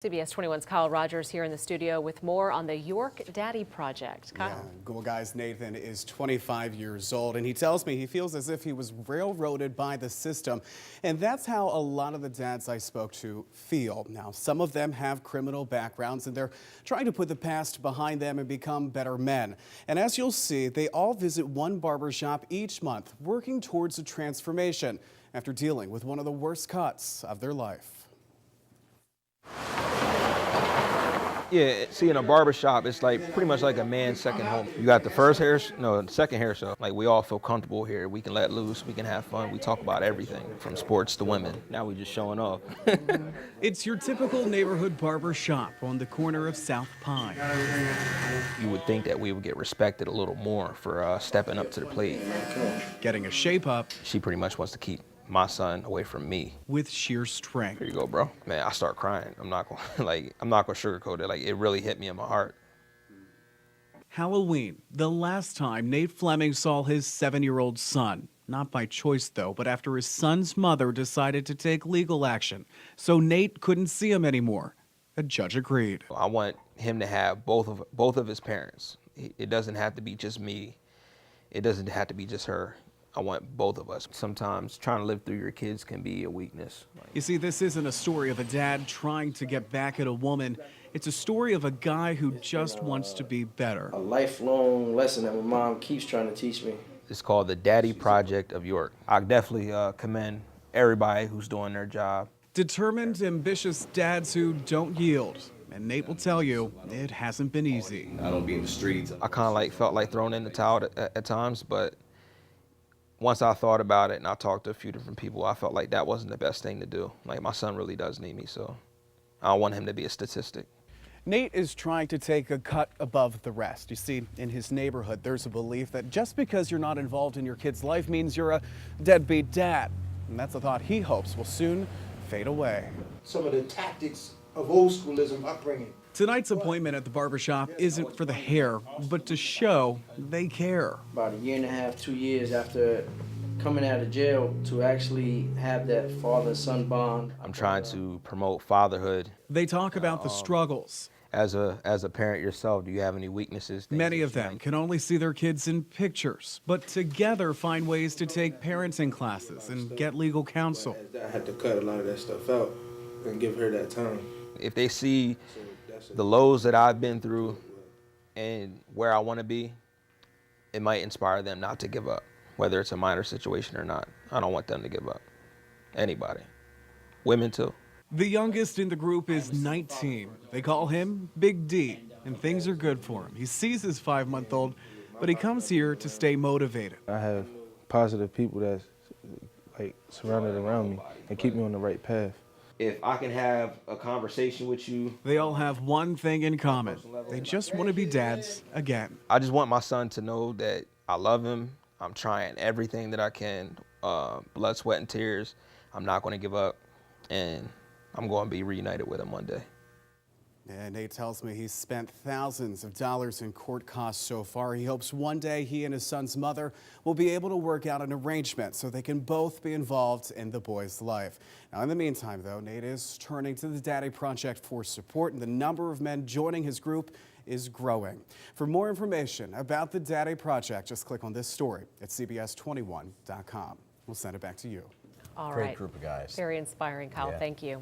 CBS 21's Kyle Rogers here in the studio with more on the York Daddy Project. Kyle. Yeah, Go Guy's Nathan is 25 years old, and he tells me he feels as if he was railroaded by the system. And that's how a lot of the dads I spoke to feel. Now, some of them have criminal backgrounds, and they're trying to put the past behind them and become better men. And as you'll see, they all visit one barbershop each month, working towards a transformation after dealing with one of the worst cuts of their life. Yeah, see, in a barbershop, it's like pretty much like a man's second home. You got the second hair show. Like, we all feel comfortable here. We can let loose, we can have fun. We talk about everything from sports to women. Now we just showing off. It's your typical neighborhood barber shop on the corner of South Pine. You would think that we would get respected a little more for stepping up to the plate. Getting a shape up. She pretty much wants to keep my son away from me. With sheer strength. Here you go, bro. Man, I start crying. I'm not gonna sugarcoat it. Like, it really hit me in my heart. Halloween, the last time Nate Fleming saw his 7-year-old son. Not by choice, though, but after his son's mother decided to take legal action. So Nate couldn't see him anymore. A judge agreed. I want him to have both of his parents. It doesn't have to be just me. It doesn't have to be just her. I want both of us. Sometimes trying to live through your kids can be a weakness. You see, this isn't a story of a dad trying to get back at a woman. It's a story of a guy who just wants to be better. A lifelong lesson that my mom keeps trying to teach me. It's called the Daddy Project of York. I definitely commend everybody who's doing their job. Determined, ambitious dads who don't yield. And Nate will tell you, it hasn't been easy. I don't be in the streets. I kind of felt like throwing in the towel at times, but once I thought about it and I talked to a few different people, I felt like that wasn't the best thing to do. Like, my son really does need me, so I don't want him to be a statistic. Nate is trying to take a cut above the rest. You see, in his neighborhood, there's a belief that just because you're not involved in your kid's life means you're a deadbeat dad. And that's a thought he hopes will soon fade away. Some of the tactics of old schoolism upbringing. Tonight's appointment at the barbershop isn't for the hair, but to show they care. About a year and a half, 2 years after coming out of jail, to actually have that father-son bond. I'm trying to promote fatherhood. They talk about the struggles. As a parent yourself, do you have any weaknesses? Many of them can only see their kids in pictures, but together find ways to take parenting classes and get legal counsel. I had to cut a lot of that stuff out and give her that time. If they see the lows that I've been through and where I want to be, it might inspire them not to give up, whether it's a minor situation or not. I don't want them to give up. Anybody. Women too. The youngest in the group is 19. They call him Big D, and things are good for him. He sees his 5-month-old, but he comes here to stay motivated. I have positive people that's surrounded around me and keep me on the right path. If I can have a conversation with you. They all have one thing in common. They just want to be dads again. I just want my son to know that I love him. I'm trying everything that I can, blood, sweat, and tears. I'm not going to give up, and I'm going to be reunited with him one day. And Nate tells me he's spent thousands of dollars in court costs so far. He hopes one day he and his son's mother will be able to work out an arrangement so they can both be involved in the boy's life. Now, in the meantime, though, Nate is turning to the Daddy Project for support, and the number of men joining his group is growing. For more information about the Daddy Project, just click on this story at CBS21.com. We'll send it back to you. All Great right. group of guys. Very inspiring, Kyle. Yeah. Thank you.